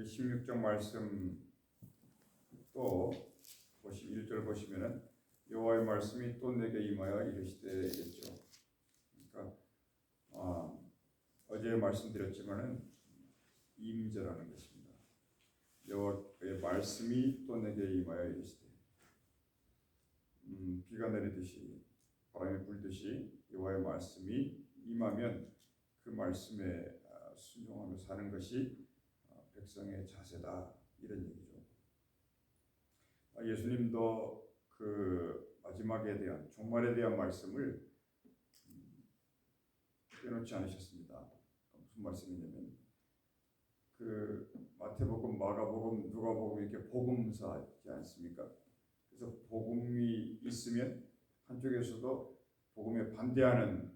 16장 말씀 또 1절 보시면은 여호와의 말씀이 또 내게 임하여 이르시되겠죠. 그러니까 어제 말씀드렸지만은 임절하는 것입니다. 여호와의 말씀이 또 내게 임하여 이르시되 비가 내리듯이 바람이 불듯이 여호와의 말씀이 임하면 그 말씀에 순종하며 사는 것이 백성의 자세다, 이런 얘기죠. 예수님도 그 마지막에 대한 종말에 대한 말씀을 빼놓지 않으셨습니다. 무슨 말씀이냐면 그 마태복음, 마가복음, 누가복음 이렇게 복음서지 않습니까? 그래서 복음이 있으면 한쪽에서도 복음에 반대하는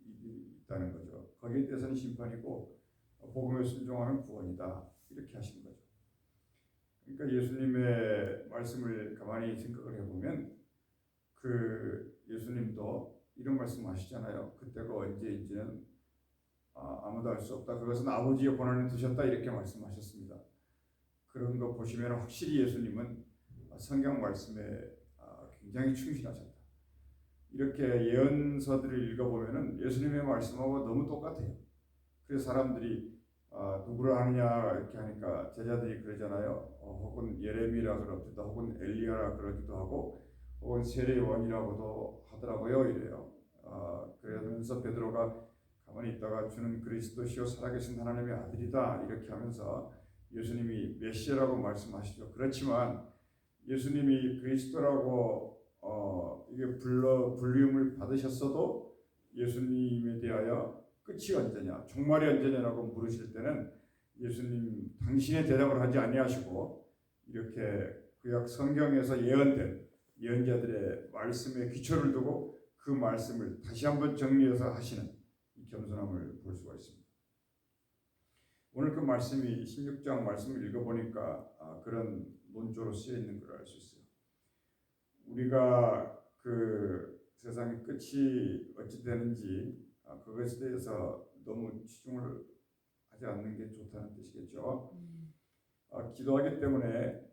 일이 있다는 거죠. 거기에 대해서는 심판이고 복음에 순종하면 구원이다, 이렇게 하신 거죠. 그러니까 예수님의 말씀을 가만히 생각을 해보면 그 예수님도 이런 말씀 하시잖아요. 그때가 언제인지는 아무도 알 수 없다. 그것은 아버지의 권한에 두셨다, 이렇게 말씀하셨습니다. 그런 거 보시면 확실히 예수님은 성경 말씀에 굉장히 충실하셨다. 이렇게 예언서들을 읽어보면 예수님의 말씀하고 너무 똑같아요. 그래서 사람들이 누구를 아느냐 이렇게 하니까 제자들이 그러잖아요. 혹은 예레미야라 그러기도, 혹은 엘리야라 그러기도 하고, 혹은 세례 요한이라고도 하더라고요. 이래요. 그러면서 베드로가 가만히 있다가 주는 그리스도시요 살아계신 하나님의 아들이다, 이렇게 하면서 예수님이 메시아라고 말씀하시죠. 그렇지만 예수님이 그리스도라고 이게 불리움을 받으셨어도 예수님에 대하여 끝이 언제냐, 종말이 언제냐라고 물으실 때는 예수님 당신의 대답을 하지 아니하시고 이렇게 구약 성경에서 예언된 예언자들의 말씀에 기초를 두고 그 말씀을 다시 한번 정리해서 하시는 이 겸손함을 볼 수가 있습니다. 오늘 그 말씀이 16장 말씀을 읽어보니까 그런 논조로 쓰여 있는 걸 알 수 있어요. 우리가 그 세상의 끝이 어찌 되는지 그것에 대해서 너무 치중을 하지 않는 게 좋다는 뜻이겠죠. 기도하기 때문에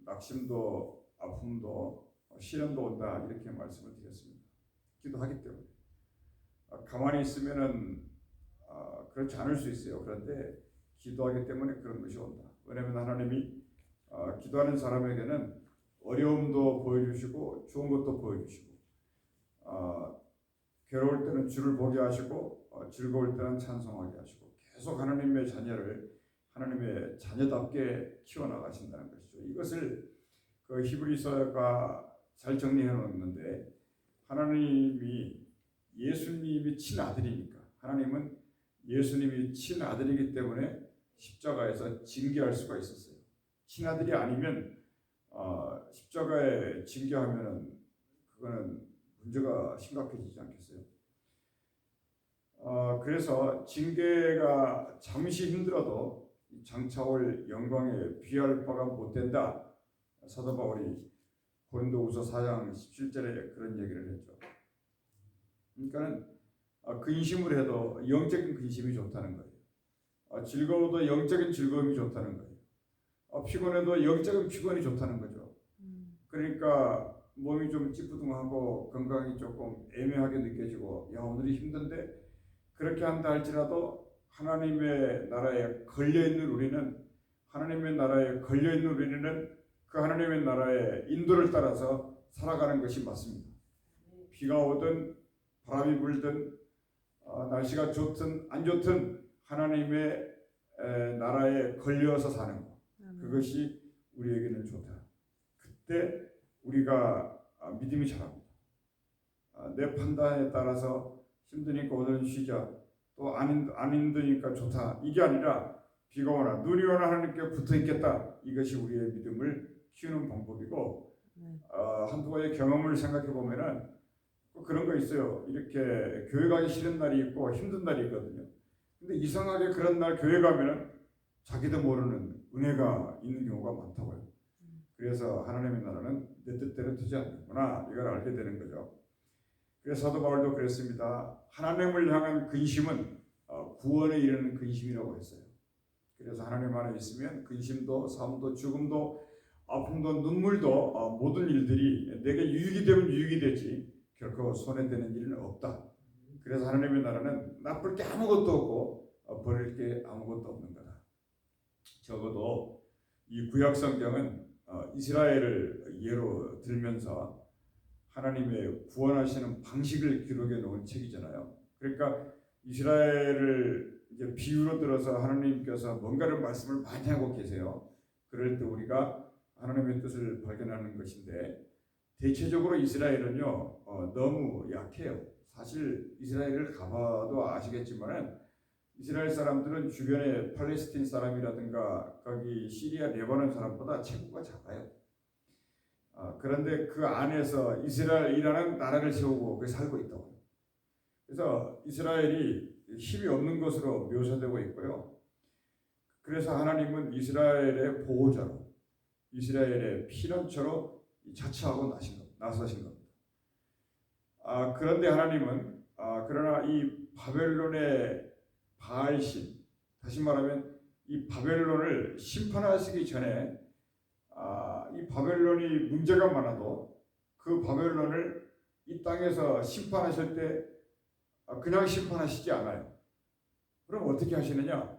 낙심도 아픔도 시련도 온다, 이렇게 말씀을 드렸습니다. 기도하기 때문에 가만히 있으면은 그렇지 않을 수 있어요. 그런데 기도하기 때문에 그런 것이 온다. 왜냐하면 하나님이 기도하는 사람에게는 어려움도 보여주시고 좋은 것도 보여주시고 괴로울 때는 주를 보게 하시고 즐거울 때는 찬송하게 하시고 계속 하나님의 자녀를 하나님의 자녀답게 키워나가신다는 것이죠. 이것을 그 히브리서가 잘 정리해 놓는데, 하나님이 예수님이 친아들이니까, 하나님은 예수님이 친아들이기 때문에 십자가에서 징계할 수가 있었어요. 친아들이 아니면 십자가에 징계하면은 그거는 문제가 심각해지지 않겠어요? 그래서 징계가 잠시 힘들어도 장차올 영광에 비할 바가 못 된다. 사도 바울이 고린도후서 4장 17절에 그런 얘기를 했죠. 그러니까는 근심을 해도 영적인 근심이 좋다는 거예요. 즐거워도 영적인 즐거움이 좋다는 거예요. 피곤해도 영적인 피곤이 좋다는 거죠. 그러니까 몸이 좀 찌뿌둥하고 건강이 조금 애매하게 느껴지고, 야 오늘이 힘든데, 그렇게 한다 할지라도 하나님의 나라에 걸려있는 우리는, 하나님의 나라에 걸려있는 우리는 그 하나님의 나라의 인도를 따라서 살아가는 것이 맞습니다. 비가 오든 바람이 불든 날씨가 좋든 안 좋든 하나님의 나라에 걸려서 사는 것, 그것이 우리에게는 좋다. 그때 우리가 믿음이 자랍니다. 내 판단에 따라서 힘드니까 오늘은 쉬자, 또 안 힘드니까 좋다, 이게 아니라 비가 오나 눈이 오나 하나님께 붙어 있겠다, 이것이 우리의 믿음을 키우는 방법이고, 한두 가지 경험을 생각해 보면은 그런 거 있어요. 이렇게 교회 가기 싫은 날이 있고 힘든 날이 있거든요. 근데 이상하게 그런 날 교회 가면은 자기도 모르는 은혜가 있는 경우가 많다고요. 그래서 하나님의 나라는 내 뜻대로 되지 않는구나, 이걸 알게 되는 거죠. 그래서 사도 바울도 그랬습니다. 하나님을 향한 근심은 구원에 이르는 근심이라고 했어요. 그래서 하나님 안에 있으면 근심도 삶도 죽음도 아픔도 눈물도 모든 일들이 내게 유익이 되면 유익이 되지 결코 손해되는 일은 없다. 그래서 하나님의 나라는 나쁠 게 아무것도 없고 버릴 게 아무것도 없는 거다. 적어도 이 구약 성경은 이스라엘을 예로 들면서 하나님의 구원하시는 방식을 기록해 놓은 책이잖아요. 그러니까 이스라엘을 이제 비유로 들어서 하나님께서 뭔가를 말씀을 많이 하고 계세요. 그럴 때 우리가 하나님의 뜻을 발견하는 것인데 대체적으로 이스라엘은요 너무 약해요. 사실 이스라엘을 가봐도 아시겠지만은 이스라엘 사람들은 주변에 팔레스틴 사람이라든가 거기 시리아 레바논 사람보다 체구가 작아요. 그런데 그 안에서 이스라엘이라는 나라를 세우고 그 살고 있다고. 그래서 이스라엘이 힘이 없는 것으로 묘사되고 있고요. 그래서 하나님은 이스라엘의 보호자로, 이스라엘의 피난처로 자처하고 나서신 겁니다. 그런데 하나님은 그러나 이 바벨론의 바알신, 다시 말하면 이 바벨론을 심판하시기 전에 이 바벨론이 문제가 많아도 그 바벨론을 이 땅에서 심판하실 때 그냥 심판하시지 않아요. 그럼 어떻게 하시느냐?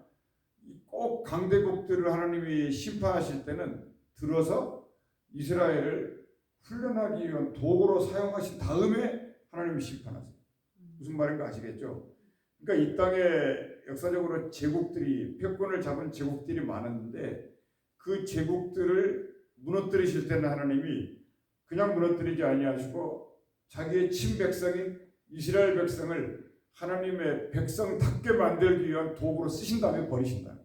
꼭 강대국들을 하나님이 심판하실 때는 들어서 이스라엘을 훈련하기 위한 도구로 사용하신 다음에 하나님이 심판하세요. 무슨 말인지 아시겠죠? 그러니까 이 땅에 역사적으로 제국들이 패권을 잡은 제국들이 많았는데 그 제국들을 무너뜨리실 때는 하나님이 그냥 무너뜨리지 아니하시고 자기의 친백성인 이스라엘 백성을 하나님의 백성답게 만들기 위한 도구로 쓰신 다음에 버리신다.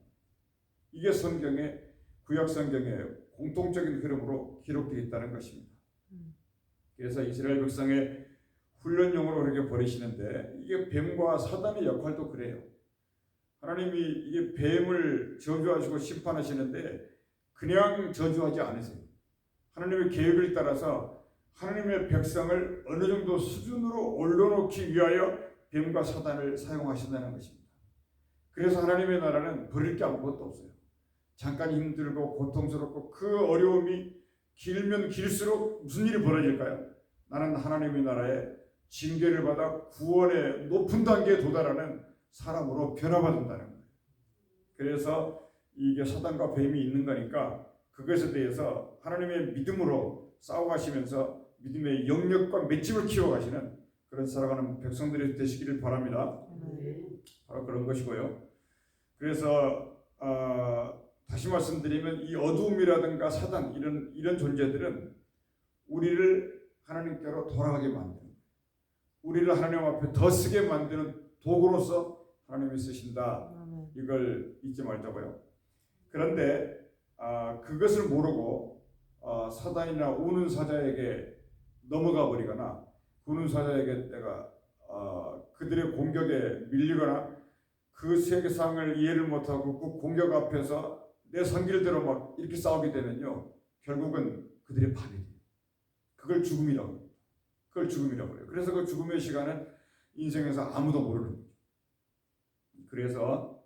이게 성경의 구약 성경의 공통적인 흐름으로 기록되어 있다는 것입니다. 그래서 이스라엘 백성의 훈련용으로 그렇게 버리시는데 이게 뱀과 사단의 역할도 그래요. 하나님이 이게 뱀을 저주하시고 심판하시는데 그냥 저주하지 않으세요. 하나님의 계획을 따라서 하나님의 백성을 어느 정도 수준으로 올려놓기 위하여 뱀과 사단을 사용하신다는 것입니다. 그래서 하나님의 나라는 버릴 게 아무것도 없어요. 잠깐 힘들고 고통스럽고 그 어려움이 길면 길수록 무슨 일이 벌어질까요? 나는 하나님의 나라에 징계를 받아 구원의 높은 단계에 도달하는 사람으로 변화받는다는 거예요. 그래서 이게 사단과 뱀이 있는 거니까 그것에 대해서 하나님의 믿음으로 싸워가시면서 믿음의 영역과 맺힘을 키워가시는 그런 살아가는 백성들이 되시기를 바랍니다. 바로 그런 것이고요. 그래서 다시 말씀드리면 이 어두움이라든가 사단 이런 존재들은 우리를 하나님께로 돌아가게 만드는, 우리를 하나님 앞에 더 쓰게 만드는 도구로서 하나님이 쓰신다. 이걸 잊지 말자고요. 그런데 그것을 모르고 사단이나 우는 사자에게 넘어가 버리거나 우는 사자에게 내가 그들의 공격에 밀리거나 그 세계상을 이해를 못하고 그 공격 앞에서 내 성길대로 막 이렇게 싸우게 되면요 결국은 그들의 파멸이 돼요. 그걸 죽음이라고 합니다. 그걸 죽음이라고 해요. 그래서 그 죽음의 시간은 인생에서 아무도 모르는 거죠. 그래서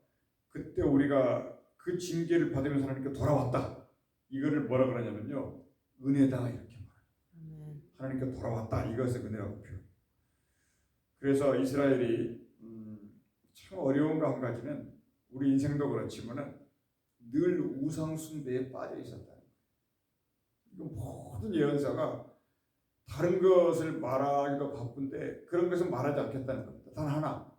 그때 우리가 그 징계를 받으면서 하나님께 돌아왔다. 이거를 뭐라 그러냐면요 은혜다 이렇게 말해요. 하나님께 돌아왔다. 이것을 은혜라고 표현해요. 그래서 이스라엘이 참 어려운 거 한 가지는 우리 인생도 그렇지만은 늘 우상 숭배에 빠져 있었다는 거예요. 모든 예언자가 다른 것을 말하기도 바쁜데 그런 것은 말하지 않겠다는 겁니다. 단 하나,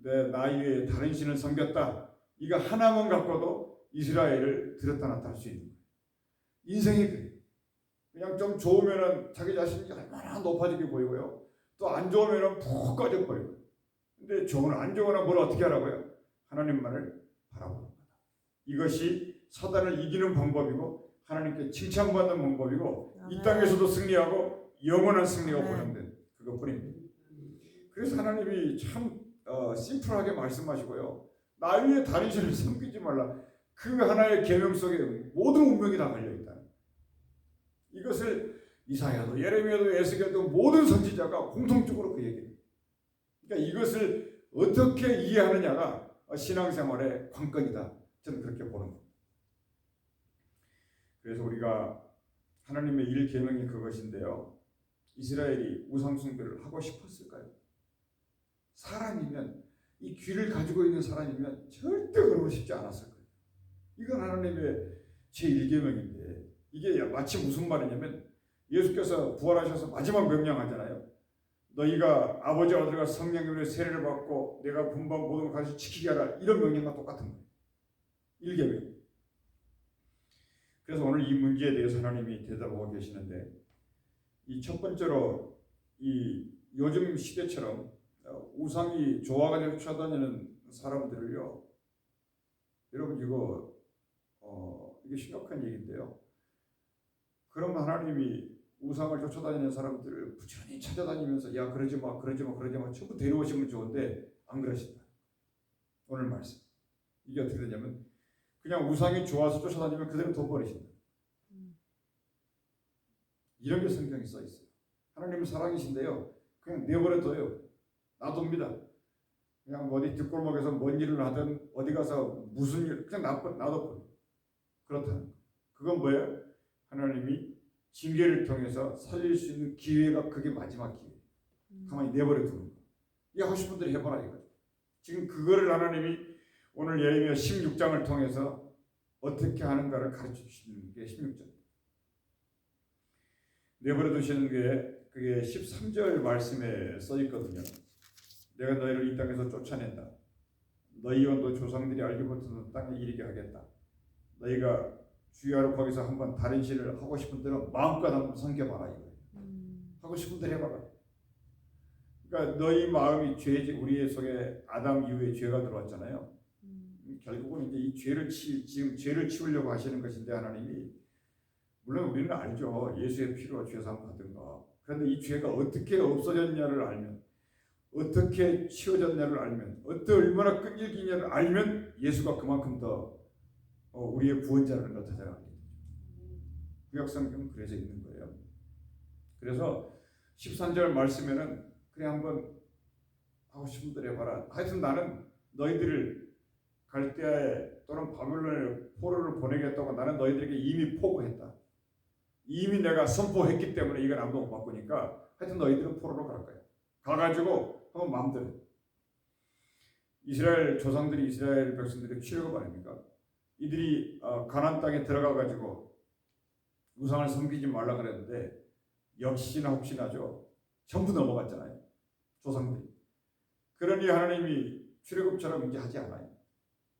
내 나이에 다른 신을 섬겼다. 이거 하나만 갖고도 이스라엘을 들었다 놨다 할 수 있는 거예요. 인생이 그래요. 그냥 좀 좋으면은 자기 자신이 얼마나 높아지게 보이고요. 또 안 좋으면은 푹 꺼져 버리고. 근데 좋으나 안 좋으나 뭘 어떻게 하라고요? 하나님만을 바라보는 거다. 이것이 사단을 이기는 방법이고 하나님께 칭찬받는 방법이고 이 땅에서도 승리하고 영원한 승리가 보장된 그것뿐입니다. 그래서 하나님이 참 심플하게 말씀하시고요. 나 위에 다른 신을 섬기지 말라. 그 하나의 계명 속에 모든 운명이 다 걸려있다. 이것을 이사야도 예레미야도 에스겔도 모든 선지자가 공통적으로 그 얘기해요. 그러니까 이것을 어떻게 이해하느냐가 신앙생활의 관건이다. 저는 그렇게 보는 겁니다. 그래서 우리가 하나님의 일 계명이 그것인데요. 이스라엘이 우상 숭배를 하고 싶었을까요? 사람이면, 이 귀를 가지고 있는 사람이면 절대 그러고 싶지 않았을 거예요. 이건 하나님의 제1계명인데 이게 마치 무슨 말이냐면 예수께서 부활하셔서 마지막 명령하잖아요. 너희가 아버지 아들과 성령님의 세례를 받고 내가 분방 모든 걸 가르쳐 지키게 하라. 이런 명령과 똑같은 거예요. 1계명. 그래서 오늘 이 문제에 대해서 하나님이 대답하고 계시는데, 이 첫 번째로 이 요즘 시대처럼 우상이 좋아가지고 쫓아다니는 사람들을요, 여러분 이게 심각한 얘기인데요. 그럼 하나님이 우상을 쫓아다니는 사람들을 부지런히 찾아다니면서 야 그러지 마 전부 데려오시면 좋은데 안 그러신다. 오늘 말씀 이게 어떻게 되냐면 그냥 우상이 좋아서 쫓아다니면 그대로 돈 버리신다. 이런 게 성경에 써 있어요. 하나님은 사랑이신데요, 그냥 내버려둬요. 놔둡니다. 그냥 어디 뒷골목에서 뭔 일을 하든 어디 가서 무슨 일 그냥 놔둬버려. 그렇다는 거. 그건 뭐예요? 하나님이 징계를 통해서 살릴 수 있는 기회가 그게 마지막 기회. 가만히 내버려 두는 거. 이거 하신 분들이 해봐라 이거죠. 지금 그거를 하나님이 오늘 예레미야 16장을 통해서 어떻게 하는가를 가르쳐 주시는 게 16장. 내버려 두시는 게 그게 13절 말씀에 써 있거든요. 내가 너희를 이 땅에서 쫓아낸다. 너희와 너 조상들이 알지 못하는 땅에 이르게 하겠다. 너희가 주야로 거기서 한번 다른 신을 하고 싶은 대로 마음껏 한번 섬겨봐라 이거예요. 하고 싶은 대로 해봐라. 그러니까 너희 마음이 죄지. 우리의 속에 아담 이후에 죄가 들어왔잖아요. 결국은 이제 이 지금 죄를 치우려고 하시는 것인데 하나님이 물론 우리는 알죠. 예수의 피로 죄사함 받은 거. 그런데 이 죄가 어떻게 없어졌냐를 알면, 어떻게 치워졌냐를 알면, 얼마나 끈질기냐를 알면 예수가 그만큼 더 우리의 구원자라는 걸 찾아가게 되죠. 구약성경은 그래서 있는 거예요. 그래서 13절 말씀에는 그냥 한번 하고 싶은 대로 해봐라. 하여튼 나는 너희들을 갈대아에 또는 바벨론에 포로를 보내겠다고 나는 너희들에게 이미 포고했다. 이미 내가 선포했기 때문에 이건 아무도 못 바꾸니까 하여튼 너희들은 포로로 갈 거야. 가가지고 한번 마음대로. 이스라엘 조상들이 이스라엘 백성들의 출애굽 아닙니까? 이들이 가나안 땅에 들어가가지고 우상을 섬기지 말라 그랬는데 역시나 혹시나죠. 전부 넘어갔잖아요. 조상들이. 그러니 하나님이 출애굽처럼 이제 하지 않아요.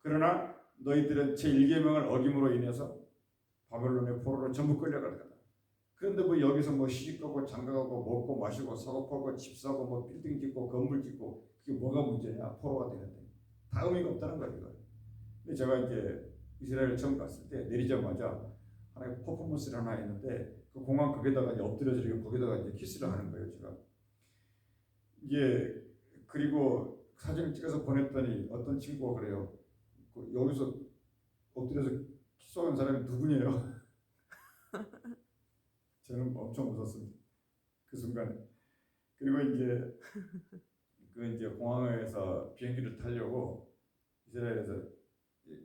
그러나 너희들은 제1계명을 어김으로 인해서 바벨론의 포로로 전부 끌려갈 거다. 그런데 뭐 여기서 뭐 시집가고 장가가고 먹고 마시고 사고 팔고 집 사고 뭐 빌딩 짓고 건물 짓고 그게 뭐가 문제냐? 포로가 되는데 다 의미가 없다는 거예요. 근데 제가 이제 이스라엘 처음 갔을 때 내리자마자 하나의 퍼포먼스를 하나 했는데 그 공항 거기다가 이제 엎드려서 이렇게 거기다가 이제 키스를 하는 거예요. 제가 이게 그리고 사진을 찍어서 보냈더니 어떤 친구가 그래요. 여기서 엎드려서 키스하는 사람이 누구냐요? 저는 엄청 웃었습니다. 그 순간에. 그리고 이제 공항에서 비행기를 타려고 이스라엘에서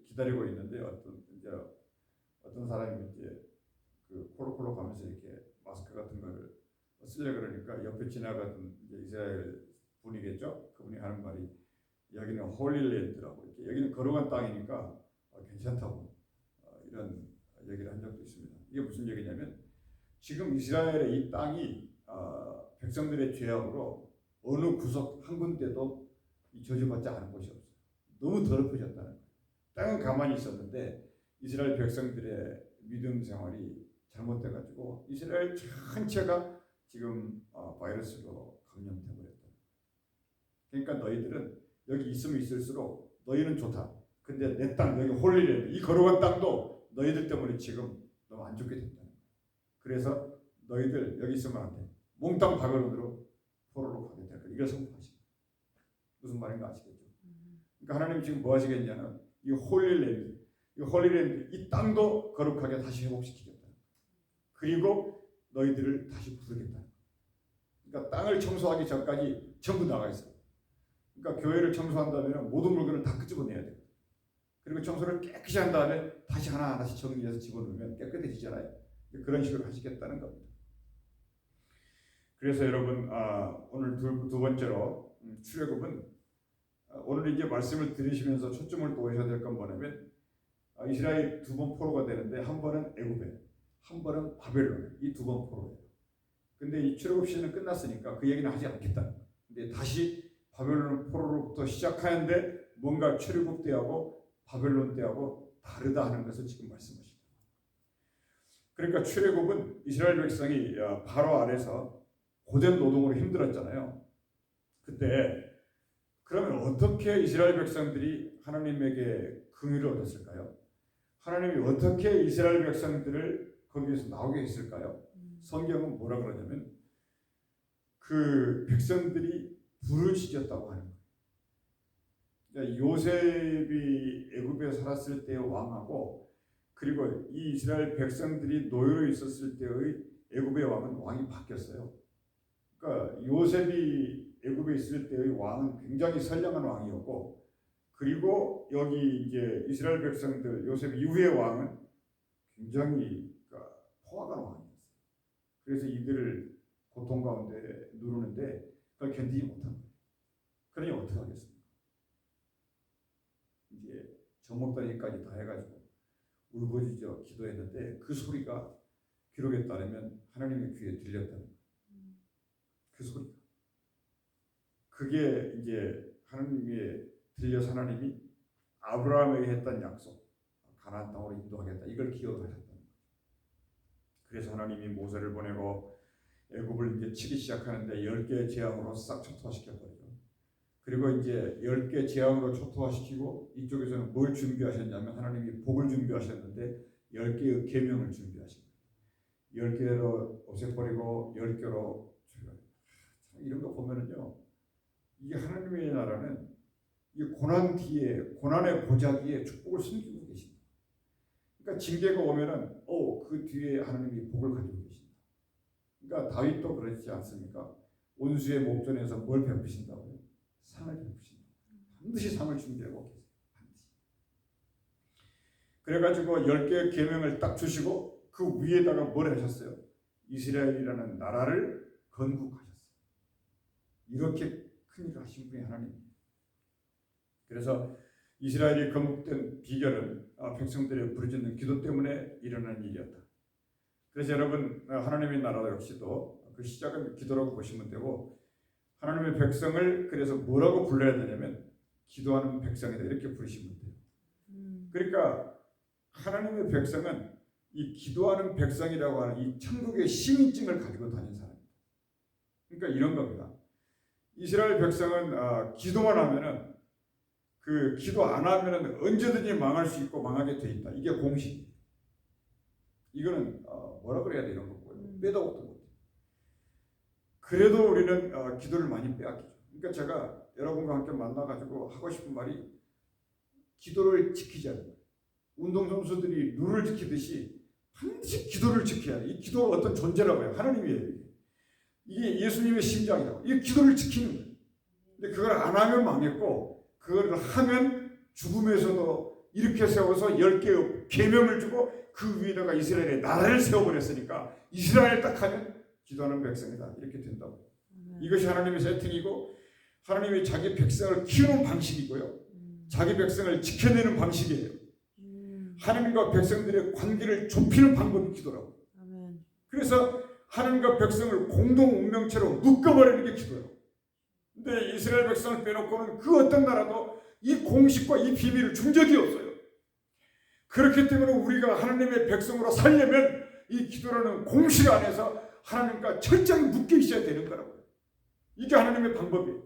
기다리고 있는데 어떤 사람이 이제 그 콜록콜록 하면서 이렇게 마스크 같은 거를 쓰려 그러니까 옆에 지나가던 이제 이스라엘 분이겠죠. 그분이 하는 말이 여기는 홀리랜드라고 이렇게 여기는 거룩한 땅이니까 괜찮다고 이런 얘기를 한 적도 있습니다. 이게 무슨 얘기냐면 지금 이스라엘의 이 땅이 백성들의 죄악으로 어느 구석 한 군데도 저주받지 않은 곳이 없어요. 너무 더럽혀졌다는 거예요. 땅은 가만히 있었는데 이스라엘 백성들의 믿음 생활이 잘못돼가지고 이스라엘 전체가 지금 바이러스로 감염돼 버렸다. 그러니까 너희들은 여기 있으면 있을수록 너희는 좋다. 근데 내 땅 여기 홀리랜드 이 거룩한 땅도 너희들 때문에 지금 너무 안 좋게 됐다. 그래서 너희들 여기 있으면 안 돼. 몽땅 바벨론으로 포로로 가겠다. 이걸 선포하십니다. 무슨 말인가 아시겠죠? 그러니까 하나님 지금 뭐 하시겠냐면 이 홀리랜드 이 땅도 거룩하게 다시 회복시키겠다. 그리고 너희들을 다시 부르겠다. 그러니까 땅을 청소하기 전까지 전부 나가 있어요. 그러니까 교회를 청소한다면 모든 물건을 다 끄집어내야 돼요. 그리고 청소를 깨끗이 한 다음에 다시 하나하나씩 정리해서 집어넣으면 깨끗해지잖아요. 그런 식으로 하시겠다는 겁니다. 그래서 여러분 오늘 두 번째로 출애굽은 오늘 이제 말씀을 들으시면서 초점을 놓으셔야 될 건 뭐냐면 이스라엘 두 번 포로가 되는데 한 번은 애굽에, 한 번은 바벨론에, 이 두 번 포로예요. 근데 이 출애굽 시대는 끝났으니까 그 얘기는 하지 않겠다. 근데 다시 바벨론 포로로부터 시작하는데 뭔가 출애굽 때하고 바벨론 때하고 다르다 하는 것을 지금 말씀하십니다. 그러니까 출애굽은 이스라엘 백성이 바로 아래서 고된 노동으로 힘들었잖아요. 그때 그러면 어떻게 이스라엘 백성들이 하나님에게 긍휼을 얻었을까요? 하나님이 어떻게 이스라엘 백성들을 거기에서 나오게 했을까요? 성경은 뭐라 그러냐면 그 백성들이 부르짖었다고 하는 거예요. 그러니까 요셉이 애굽에 살았을 때의 왕하고 그리고 이 이스라엘 백성들이 노예로 있었을 때의 애굽의 왕이 바뀌었어요. 그러니까 요셉이 애굽에 있을 때의 왕은 굉장히 선량한 왕이었고, 그리고 여기 이제 이스라엘 백성들 요셉 이후의 왕은 굉장히 포악한 왕이었어요. 그래서 이들을 고통 가운데 누르는데 그걸 견디지 못한 거예요. 그러니 어떻게 하겠습니까? 이제 정목다니까지 다 해가지고 울부짖어 기도했는데 그 소리가 기록에 따르면 하나님의 귀에 들렸다는 거예요. 그 소리가. 그게 이제 하나님의 들려서 하나님이 아브라함에게 했던 약속, 가나안 땅으로 인도하겠다, 이걸 기억하셨다는 거예요. 그래서 하나님이 모세를 보내고 애굽을 이제 치기 시작하는데 10개의 재앙으로 싹 초토화시켜버리죠. 그리고 이제 10개 재앙으로 초토화시키고 이쪽에서는 뭘 준비하셨냐면 하나님이 복을 준비하셨는데 10개의 계명을 준비하신 거예요. 10개로 없애버리고 10개로 이런 거 보면은요, 이게 하나님의 나라는 이 고난 뒤에, 고난의 보자기에 축복을 숨기고 계십니다. 그러니까 징계가 오면은 그 뒤에 하나님이 복을 가지고 계십니다. 그러니까 다윗도 그렇지 않습니까? 온수의 목전에서 뭘 베푸신다고요? 상을 베푸신다. 반드시 상을 준비하고 계세요. 반드시. 그래가지고 10개의 계명을 딱 주시고 그 위에다가 뭘 하셨어요? 이스라엘이라는 나라를 건국하셨어요. 이렇게 큰 일을 하신 분이 하나님입니다. 그래서 이스라엘이 건국된 비결은 백성들의 부르짖는 기도 때문에 일어난 일이었다. 그래서 여러분 하나님의 나라 역시도 그 시작은 기도라고 보시면 되고, 하나님의 백성을 그래서 뭐라고 불러야 되냐면 기도하는 백성이다, 이렇게 부르시면 돼요. 그러니까 하나님의 백성은 이 기도하는 백성이라고 하는 이 천국의 시민증을 가지고 다닌 사람입니다. 그러니까 이런 겁니다. 이스라엘 백성은 기도만 하면은, 그 기도 안 하면은 언제든지 망할 수 있고 망하게 돼 있다. 이게 공식입니다. 이거는 뭐라 그래야 돼, 이런 거고요. 빼도 없던 거죠. 그래도 우리는 기도를 많이 빼앗기죠. 그러니까 제가 여러분과 함께 만나가지고 하고 싶은 말이 기도를 지키자는 거예요. 운동선수들이 룰을 지키듯이 반드시 기도를 지켜야 돼. 이 기도가 어떤 존재라고 해요. 하나님이에요. 이게 예수님의 심장이라고. 이 기도를 지키는 거예요. 근데 그걸 안 하면 망했고, 그걸 하면 죽음에서도 이렇게 세워서 10개의 계명을 주고 그 위에다가 이스라엘의 나라를 세워버렸으니까 이스라엘 딱 하면 기도하는 백성이다, 이렇게 된다고. 이것이 하나님의 세팅이고 하나님이 자기 백성을 키우는 방식이고요, 자기 백성을 지켜내는 방식이에요. 하나님과 백성들의 관계를 좁히는 방법이 기도라고. 그래서 하나님과 백성을 공동 운명체로 묶어버리는 게 기도예요. 근데 이스라엘 백성을 빼놓고는 그 어떤 나라도 이 공식과 이 비밀을 준 적이 없어요. 그렇기 때문에 우리가 하나님의 백성으로 살려면 이 기도라는 공식 안에서 하나님과 철저히 묶여 있어야 되는 거라고요. 이게 하나님의 방법이에요.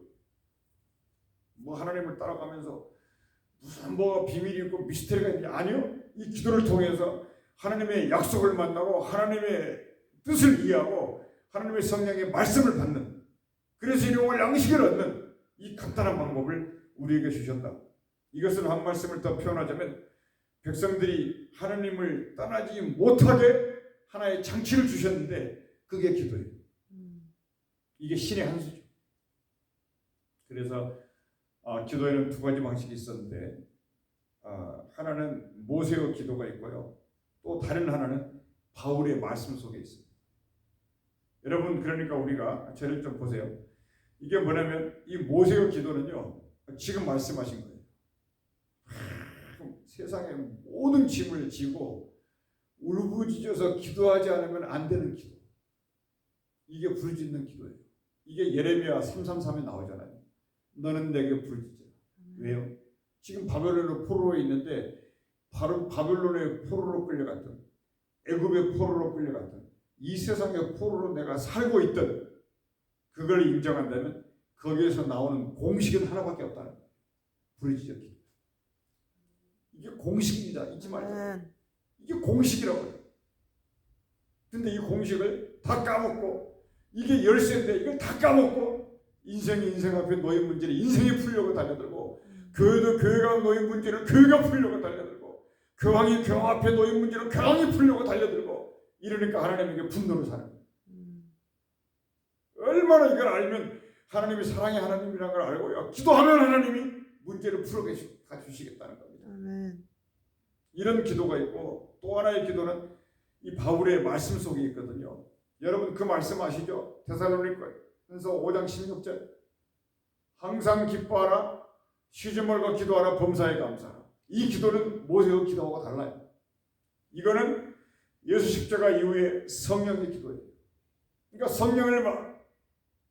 뭐 하나님을 따라가면서 무슨 뭐 비밀이 있고 미스터리가 있는지, 아니요. 이 기도를 통해서 하나님의 약속을 만나고 하나님의 뜻을 이해하고 하나님의 성령의 말씀을 받는, 그래서 일용할 양식을 얻는 이 간단한 방법을 우리에게 주셨다. 이것은 한 말씀을 더 표현하자면 백성들이 하나님을 떠나지 못하게 하나의 장치를 주셨는데 그게 기도예요. 이게 신의 한 수죠. 그래서 기도에는 두 가지 방식이 있었는데 하나는 모세의 기도가 있고요. 또 다른 하나는 바울의 말씀 속에 있습니다. 여러분, 그러니까 우리가 저를 좀 보세요. 이게 뭐냐면 이 모세의 기도는요, 지금 말씀하신 거예요. 세상의 모든 짐을 지고 울부짖어서 기도하지 않으면 안 되는 기도. 이게 부르짖는 기도예요. 이게 예레미야 3:33에 나오잖아요. 너는 내게 부르짖어라. 왜요? 지금 바벨론의 포로로 있는데 바로 바벨론의 포로로 끌려갔던, 애굽의 포로로 끌려갔던, 이 세상의 포로로 내가 살고 있던 그걸 인정한다면 거기에서 나오는 공식은 하나밖에 없다는 거예요. 부르짖어 기도. 이게 공식입니다. 잊지 말자. 이게 공식이라고요. 근데 이 공식을 다 까먹고, 이게 열쇠인데 이걸 다 까먹고 인생이 인생 앞에 놓인 문제를 인생이 풀려고 달려들고, 교회도 교회가 놓인 문제를 교회가 풀려고 달려들고, 교황이 교황 앞에 놓인 문제를 교황이 풀려고 달려들고, 이러니까 하나님에게 분노를 사는 거예요. 얼마나 이걸 알면 하나님이 사랑의 하나님이라는 걸 알고요, 기도하면 하나님이 문제를 풀어주시겠다는 겁니다. 아멘. 이런 기도가 있고, 또 하나의 기도는 이 바울의 말씀 속에 있거든요. 여러분 그 말씀 아시죠? 데살로니가서 5장 16절, 항상 기뻐하라, 쉬지 말고 기도하라, 범사에 감사하라. 이 기도는 모세의 기도하고 달라요. 이거는 예수 십자가 이후에 성령의 기도예요. 그러니까 성령을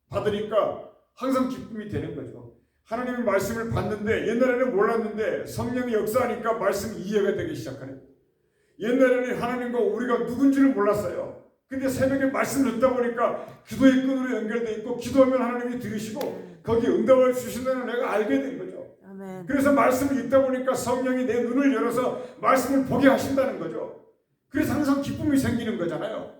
받으니까 항상 기쁨이 되는 거죠. 하나님의 말씀을 받는데, 옛날에는 몰랐는데 성령이 역사하니까 말씀이 이해가 되기 시작하네요. 옛날에는 하나님과 우리가 누군지를 몰랐어요. 근데 새벽에 말씀을 듣다 보니까 기도의 끈으로 연결되어 있고, 기도하면 하나님이 들으시고 거기에 응답을 주신다는 내가 알게 된 거죠. 아멘. 그래서 말씀을 읽다 보니까 성령이 내 눈을 열어서 말씀을 보게 하신다는 거죠. 그래서 항상 기쁨이 생기는 거잖아요.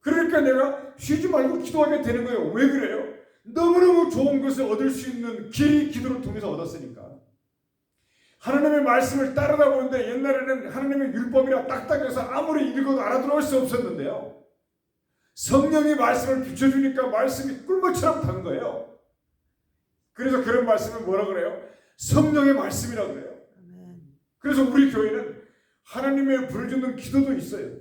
그러니까 내가 쉬지 말고 기도하게 되는 거예요. 왜 그래요? 너무너무 좋은 것을 얻을 수 있는 길이 기도를 통해서 얻었으니까. 하나님의 말씀을 따르다 보는데, 옛날에는 하나님의 율법이라 딱딱해서 아무리 읽어도 알아들을 수 없었는데요, 성령이 말씀을 비춰주니까 말씀이 꿀물처럼 단 거예요. 그래서 그런 말씀을 뭐라 그래요? 성령의 말씀이라고 그래요. 그래서 우리 교회는 하나님의 부르짖는 기도도 있어요.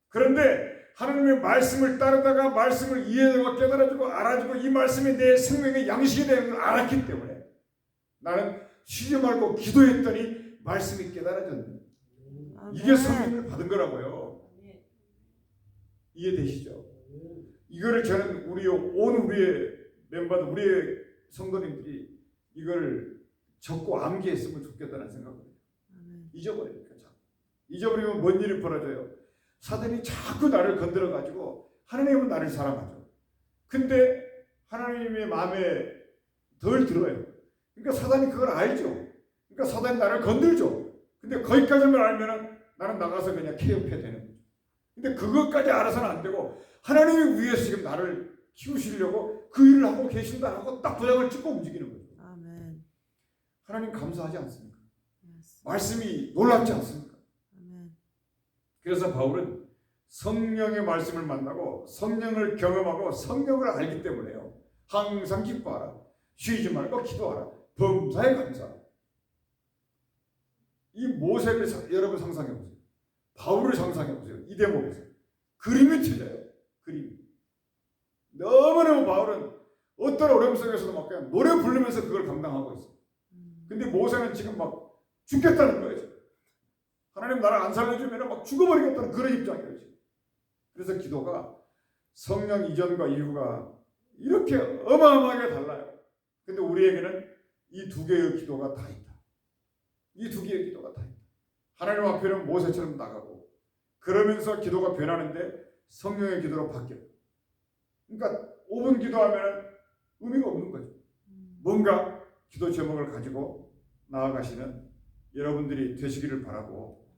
그런데 하나님의 말씀을 따르다가 말씀을 이해하고 깨달아주고 알아주고 이 말씀이 내 생명의 양식이 되는 걸 알았기 때문에 나는 쉬지 말고 기도했더니 말씀이 깨달아졌네. 이게 성령을 받은 거라고요. 이해되시죠? 이거를 저는 우리의 멤버들, 우리의 성도님들이 이걸 적고 암기했으면 좋겠다는 생각을 해요. 잊어버리니까 자꾸. 잊어버리면 뭔 일이 벌어져요? 사단이 자꾸 나를 건드려가지고, 하나님은 나를 사랑하죠. 근데 하나님의 마음에 덜 들어요. 그러니까 사단이 그걸 알죠. 그러니까 사단이 나를 건들죠. 근데 거기까지만 알면은 나는 나가서 그냥 케어해야 되는 거죠. 근데 그것까지 알아서는 안 되고, 하나님이 위해서 지금 나를 키우시려고 그 일을 하고 계신다 하고 딱 도장을 찍고 움직이는 거죠. 아멘. 하나님 감사하지 않습니까? Yes. 말씀이 놀랍지 않습니까? 아멘. 그래서 바울은 성령의 말씀을 만나고 성령을 경험하고 성령을 알기 때문에요, 항상 기뻐하라, 쉬지 말고 기도하라, 범사에 감사하라. 이 모세를 여러분 상상해 보세요. 바울을 상상해 보세요. 이 대목에서 그림이 틀려요. 그림이. 너무너무 바울은 어떤 어려움 속에서도 막 그냥 노래 부르면서 그걸 감당하고 있어요. 근데 모세는 지금 막 죽겠다는 거예요. 하나님 나를 안 살려주면 막 죽어버리겠다는 그런 입장이에요. 지금. 그래서 기도가 성령 이전과 이후가 이렇게 어마어마하게 달라요. 근데 우리에게는 이 두 개의 기도가 다 있다. 이 두 개의 기도가 다 있다. 하나님 앞에는 모세처럼 나가고, 그러면서 기도가 변하는데 성령의 기도로 바뀌어요. 그러니까 5분 기도하면 의미가 없는 거죠. 뭔가 기도 제목을 가지고 나아가시는 여러분들이 되시기를 바라고,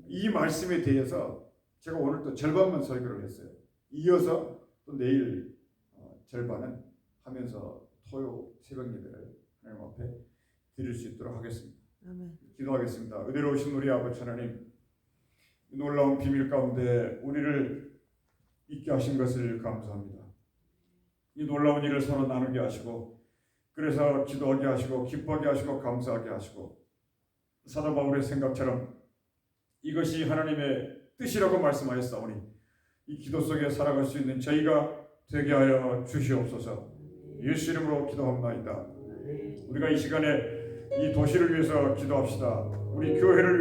이 말씀에 대해서 제가 오늘 또 절반만 설교를 했어요. 이어서 또 내일 절반은 하면서 토요 새벽 예배를 하나님 앞에 드릴 수 있도록 하겠습니다. 아멘. 기도하겠습니다. 은혜로우신 우리 아버지 하나님, 이 놀라운 비밀 가운데 우리를 있게 하신 것을 감사합니다. 이 놀라운 일을 서로 나누게 하시고, 그래서 기도하게 하시고 기뻐하게 하시고 감사하게 하시고, 사도 바울의 생각처럼 이것이 하나님의 뜻이라고 말씀하였사오니 이 기도 속에 살아갈 수 있는 저희가 되게 하여 주시옵소서. 예수 이름으로 기도합나이다. 우리가 이 시간에 이 도시를 위해서 기도합시다. 우리 교회를